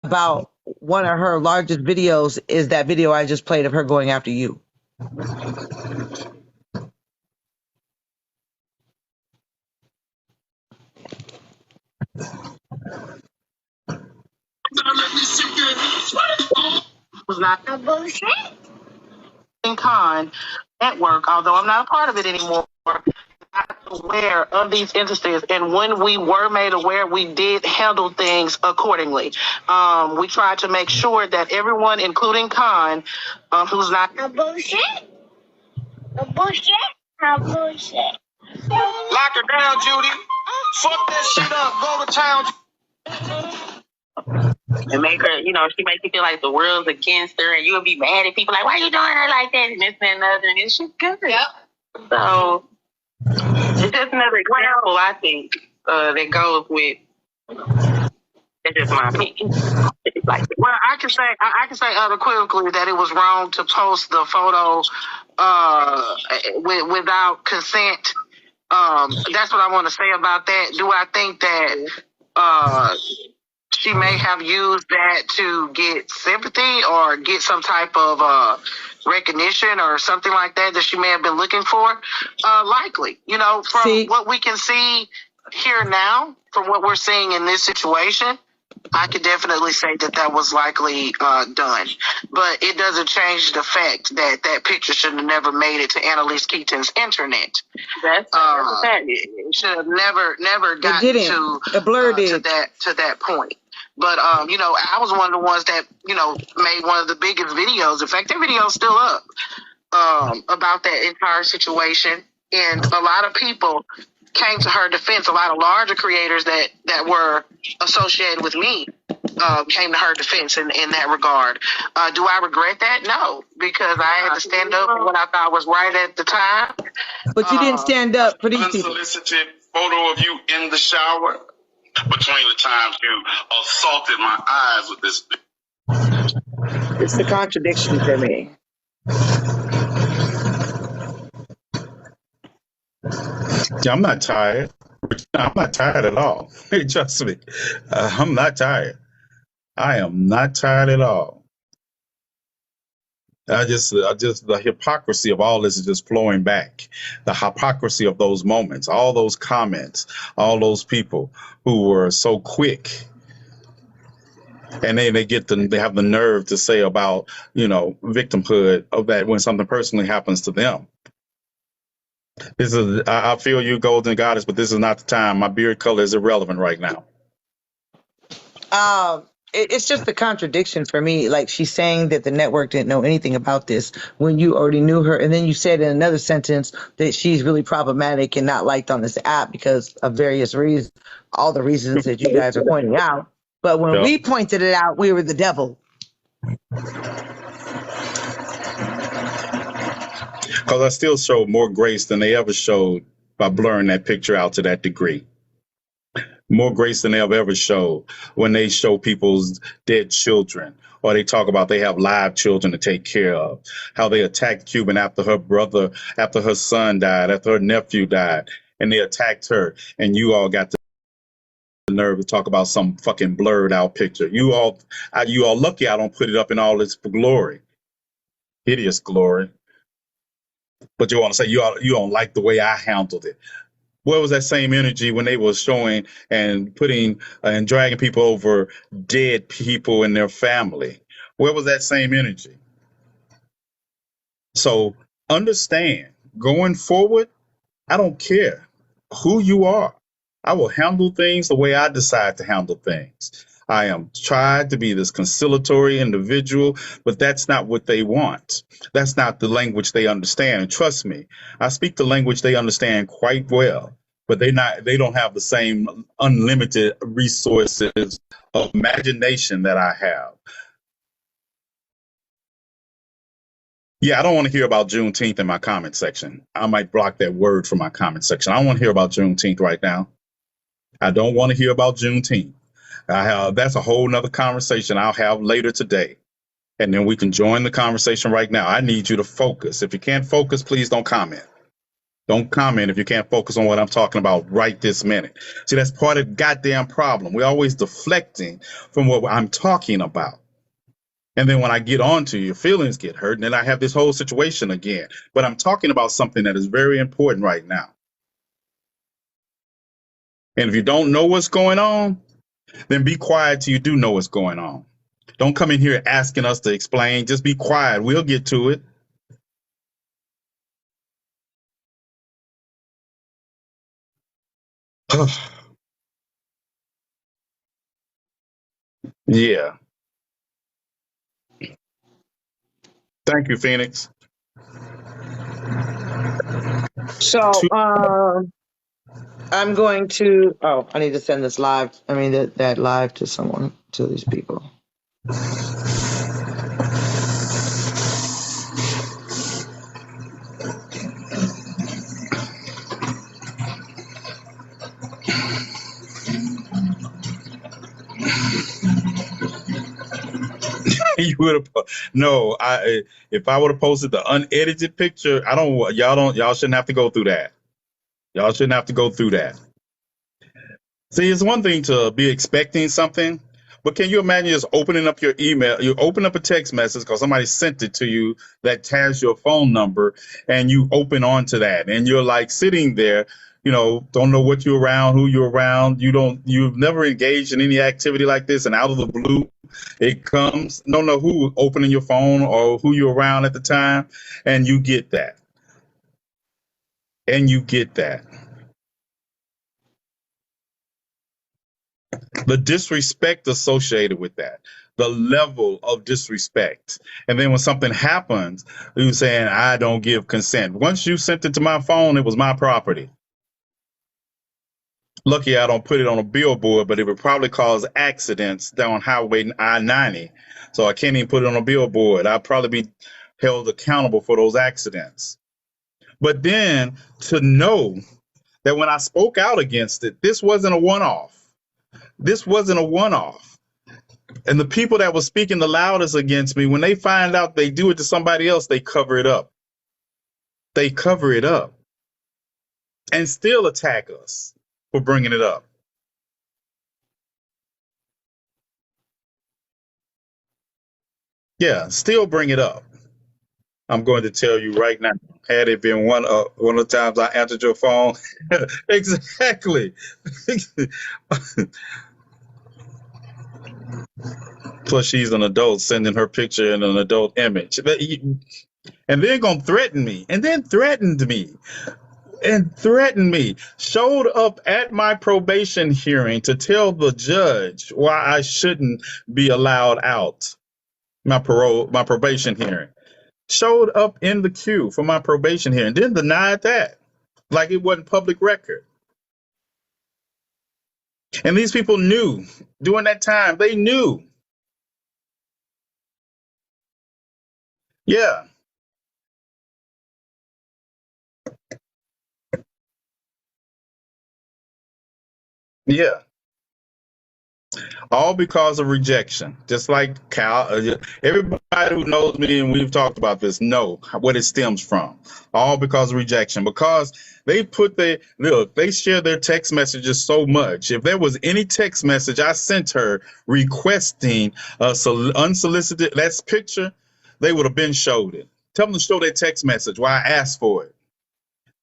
about one of her largest videos is that video I just played of her going after you. Was not a bullshit. Con network, although I'm not a part of it anymore, I'm aware of these instances, and when we were made aware, we did handle things accordingly. We tried to make sure that everyone, including Con, who's not a bullshit, a bullshit, a bullshit. Lock her down, Judy. Fuck that shit up. Go to town. And make her, she makes you feel like the world's against her, and you'll be mad at people like, why you doing her like that, and this and another, and it's just good. Yep. So it's just another example, I think, that goes with. It's just my opinion. Well, I can say unequivocally that it was wrong to post the photo without consent. That's what I want to say about that. Do I think that she may have used that to get sympathy or get some type of recognition or something like that she may have been looking for? Likely. From what we can see here now, from what we're seeing in this situation, I could definitely say that was likely done. But it doesn't change the fact that that picture should have never made it to Annalise Keaton's internet. That's it should have never gotten to that point. But I was one of the ones that made one of the biggest videos. In fact, that video is still up about that entire situation, and a lot of people came to her defense. A lot of larger creators that were associated with me came to her defense in that regard. Do I regret that? No, because I had to stand up for what I thought was right at the time. But you didn't stand up for these people. Unsolicited photo of you in the shower between the times you assaulted my eyes with this. It's the contradiction for me. Yeah, I'm not tired. I'm not tired at all. Hey, trust me. I'm not tired. I am not tired at all. I just the hypocrisy of all this is just flowing back. The hypocrisy of those moments, all those comments, all those people who were so quick, and then they have the nerve to say about victimhood of that when something personally happens to them. This is I feel you, Golden Goddess, but this is not the time. My beard color is irrelevant right now. It's just the contradiction for me. Like, she's saying that the network didn't know anything about this when you already knew her. And then you said in another sentence that she's really problematic and not liked on this app because of various reasons, all the reasons that you guys are pointing out. But when we pointed it out, we were the devil. Because I still showed more grace than they ever showed by blurring that picture out to that degree. More grace than they have ever showed when they show people's dead children, or they talk about they have live children to take care of, how they attacked Cuban after her son died, after her nephew died, and they attacked her, and you all got the nerve to talk about some fucking blurred out picture. You all lucky I don't put it up in all its glory, hideous glory. But you want to say you don't like the way I handled it. Where was that same energy when they were showing and putting and dragging people over dead people in their family? Where was that same energy? So understand, going forward, I don't care who you are. I will handle things the way I decide to handle things. I am tried to be this conciliatory individual, but that's not what they want. That's not the language they understand. And trust me, I speak the language they understand quite well, but they don't have the same unlimited resources of imagination that I have. Yeah, I don't want to hear about Juneteenth in my comment section. I might block that word from my comment section. I don't want to hear about Juneteenth right now. I don't want to hear about Juneteenth. That's a whole nother conversation I'll have later today. And then we can join the conversation right now. I need you to focus. If you can't focus, please don't comment. Don't comment if you can't focus on what I'm talking about right this minute. See, that's part of the goddamn problem. We're always deflecting from what I'm talking about. And then when I get on to your feelings get hurt, and then I have this whole situation again. But I'm talking about something that is very important right now. And if you don't know what's going on, then be quiet till you do know what's going on. Don't come in here asking us to explain. Just be quiet. We'll get to it. Yeah. Thank you, Phoenix. So, I'm going to. Oh, I need to send this live. I mean that live to someone, to these people. You would have no. If I would have posted the unedited picture, y'all shouldn't have to go through that. Y'all shouldn't have to go through that. See, it's one thing to be expecting something, but can you imagine just opening up your email? You open up a text message because somebody sent it to you that has your phone number, and you open onto that, and you're like sitting there, don't know what you're around, who you're around. You've never engaged in any activity like this, and out of the blue, it comes. Don't know who opening your phone or who you're around at the time, and you get that. And you get that. The disrespect associated with that, the level of disrespect. And then when something happens, you're saying, I don't give consent. Once you sent it to my phone, it was my property. Lucky I don't put it on a billboard, but it would probably cause accidents down Highway I-90. So I can't even put it on a billboard. I'd probably be held accountable for those accidents. But then to know that when I spoke out against it, this wasn't a one-off. This wasn't a one-off. And the people that were speaking the loudest against me, when they find out they do it to somebody else, they cover it up. They cover it up and still attack us for bringing it up. Yeah, still bring it up. I'm going to tell you right now, had it been one of the times I answered your phone, exactly. Plus, she's an adult sending her picture in an adult image. And they're going to threaten me. And then threatened me. And threatened me. Showed up at my probation hearing to tell the judge why I shouldn't be allowed out. My probation hearing. Showed up in the queue for my probation hearing. Then denied that. Like it wasn't public record. And these people knew during that time. They knew. Yeah. Yeah. All because of rejection. Just like Cal, everybody who knows me, and we've talked about this, know what it stems from. All because of rejection. Because they they share their text messages so much. If there was any text message I sent her requesting unsolicited, that's picture, they would have been showed it. Tell them to show their text message why I asked for it.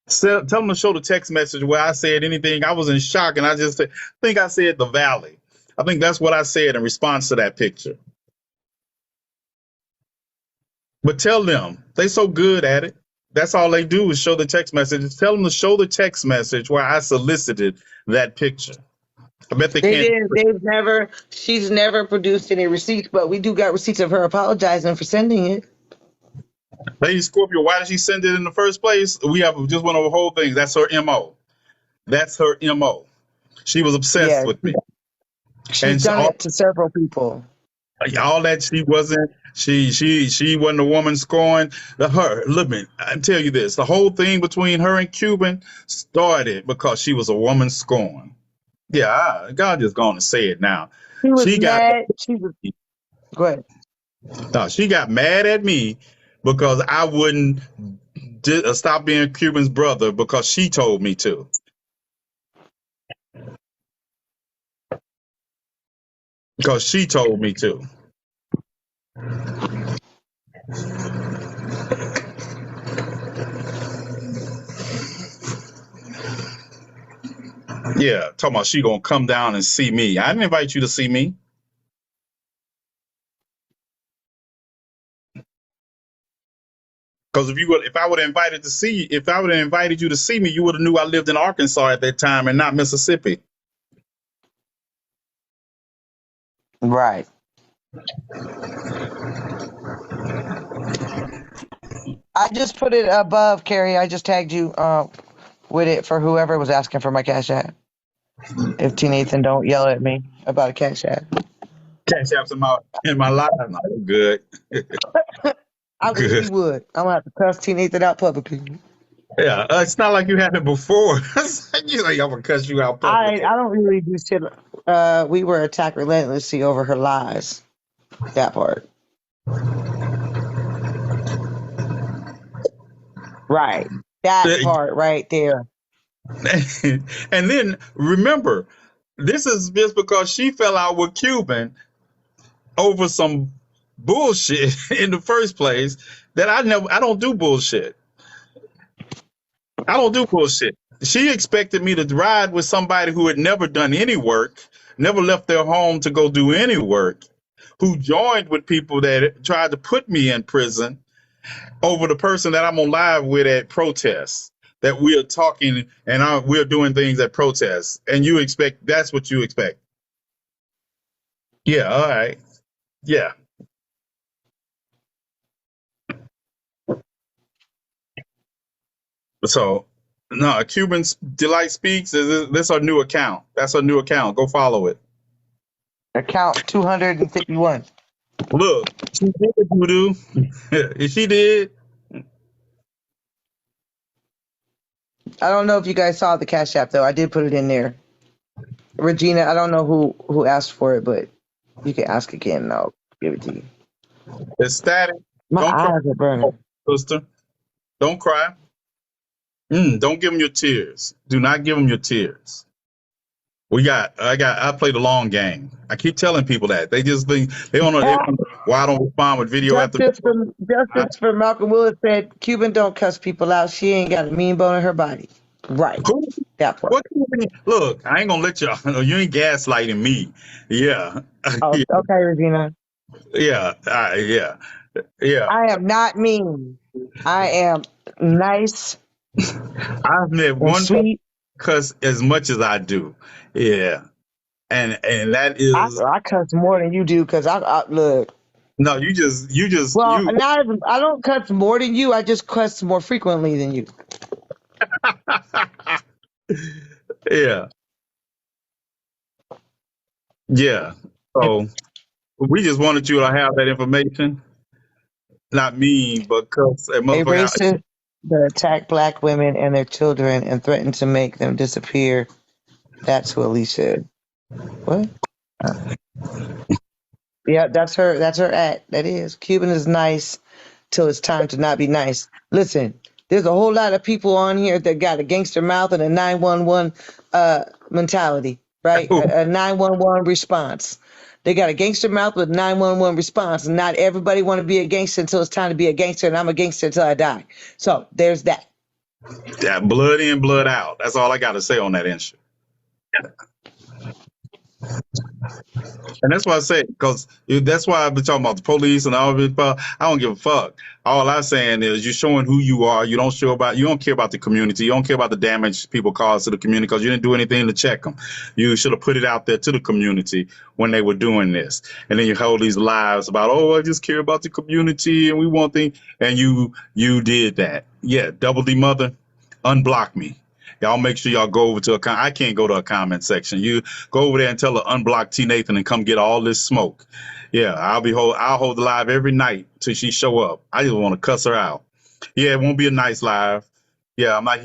Tell them to show the text message where I said anything. I was in shock, and I just think I said the Valley. I think that's what I said in response to that picture. But tell them, they so good at it. That's all they do is show the text message. Tell them to show the text message where I solicited that picture. I bet they can't. She's never produced any receipts, but we do got receipts of her apologizing for sending it. Lady Scorpio, why did she send it in the first place? We have just went over whole things. That's her MO. That's her MO. She was obsessed with me. She's done it to several people. All that she wasn't a woman scorned. Look, man, I tell you this, the whole thing between her and Cuban started because she was a woman scorned. Yeah, God just going to say it now. She mad. Go ahead. No, she got mad at me because I wouldn't stop being Cuban's brother because she told me to. Because she told me to. Yeah, talking about she gonna come down and see me. I didn't invite you to see me. Because if I would have invited you to see me, you would have knew I lived in Arkansas at that time and not Mississippi. Right. I just put it above, Carrie. I just tagged you with it for whoever was asking for my Cash App. If T. Nathan don't yell at me about a Cash App. Cash App's in my life. I'm like, good. I wish Good. you would. I'm gonna have to cuss T. Nathan out publicly. Yeah, it's not like you had it before. You like, I'm gonna cuss you out publicly. I don't really do shit. We were attacked relentlessly over her lies. That part. Right. That part right there. And then remember, this is just because she fell out with Cuban over some bullshit in the first place. That I don't do bullshit. I don't do bullshit. She expected me to ride with somebody who had never done any work, never left their home to go do any work, who joined with people that tried to put me in prison over the person that I'm on live with at protests. That we are talking and we're doing things at protests, and that's what you expect. Yeah, all right. Yeah. So, no, Cuban Delight Speaks. That's our new account. That's our new account. Go follow it. Account 251. Look, she did, Voodoo. She did. I don't know if you guys saw the Cash App though. I did put it in there. Regina, I don't know who asked for it, but you can ask again and I'll give it to you. It's static. My eyes are burning. Sister, don't cry. Don't give them your tears. Do not give them your tears. I play the long game. I keep telling people that. They just think they don't know why I don't respond with video Justice for Malcolm Willis said Cuban don't cuss people out. She ain't got a mean bone in her body. Right. That part. Look, I ain't gonna let y'all. You ain't gaslighting me. Yeah. Oh, Yeah. Okay, Regina. Yeah. Yeah. I am not mean. I am nice. I've met one sweet. Cuss as much as I do. Yeah. And that is I cuss more than you do because I look. No, you just Well, I don't cuss more than you. I just cuss more frequently than you. Yeah. Yeah. So we just wanted you to have that information. Not mean, but cuss. A racist that attack black women and their children and threaten to make them disappear. That's who Elise said. What? Yeah, that's her act. That is. Cuban is nice till it's time to not be nice. Listen, there's a whole lot of people on here that got a gangster mouth and a 911 mentality, right? A 911 response. They got a gangster mouth with 911 response, and not everybody want to be a gangster until it's time to be a gangster, and I'm a gangster until I die. So there's that. That blood in, blood out. That's all I got to say on that issue. And that's why I say, because that's why I've been talking about the police and all of it. I don't give a fuck. All I'm saying is you're showing who you are. You don't care about the community. You don't care about the damage people cause to the community because you didn't do anything to check them. You should have put it out there to the community when they were doing this. And then you hold these lies about, I just care about the community and we want things. And you did that. Yeah, Double D Mother, unblock me. Y'all make sure y'all go over to I can't go to a comment section. You go over there and tell her unblock T Nathan and come get all this smoke. Yeah, I'll hold the live every night till she show up. I just want to cuss her out. Yeah, it won't be a nice live. Yeah, I'm not